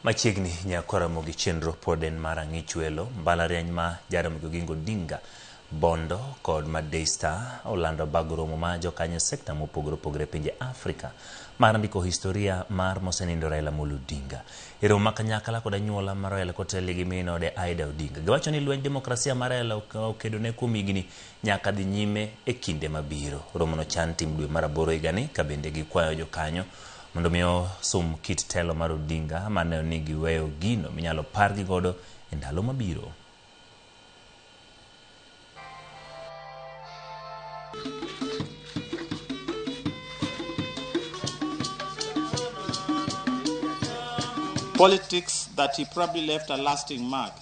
Machiegni nyako Ramogi chenro pod en mar ang'ich welo. Mbalariany ma Ramogi Odinga bondo kod ma Daystar olando bag romo ma jokanyo sekta mopogore pinje Afrika mar ndiko historia mar mosenindo Raila Amollo Odinga. Ero makanyakla kod anyuola mar Raila koteli gi minode Raila Odinga. Giwacho ni lweny demokrasia mar Raila okedone kuom higni nyaka dhi nyime e kinde mabiro. Romo no chan tim dwe mar 8 higani ka bende gikwayo jokanyo mondo miyo sum kit telo mar Odinga mane ni giweyo gino minyalo pargi godo e ndalo mabiro. Politics that he probably left a lasting mark.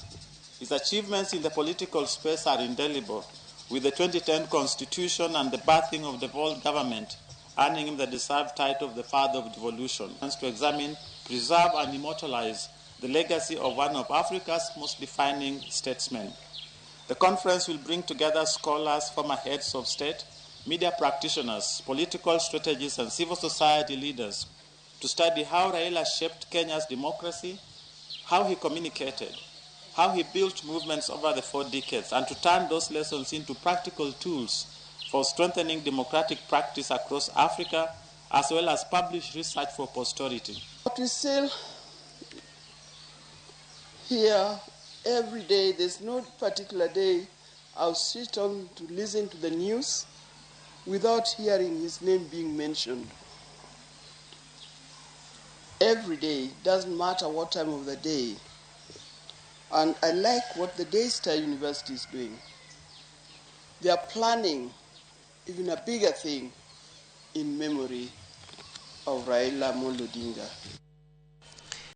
His achievements in the political space are indelible, with the 2010 Constitution and the birthing of the Devolved Government earning him the deserved title of the Father of Devolution, and to examine, preserve, and immortalize the legacy of one of Africa's most defining statesmen. The conference will bring together scholars, former heads of state, media practitioners, political strategists, and civil society leaders to study how Raila shaped Kenya's democracy, how he communicated, how he built movements over the 4 decades, and to turn those lessons into practical tools for strengthening democratic practice across Africa, as well as publish research for posterity. But we still hear every day, there's no particular day I'll sit on to listen to the news without hearing his name being mentioned. Every day, doesn't matter what time of the day. And I like what the Daystar University is doing. They are planning even a bigger thing in memory of Raila Amollo Odinga.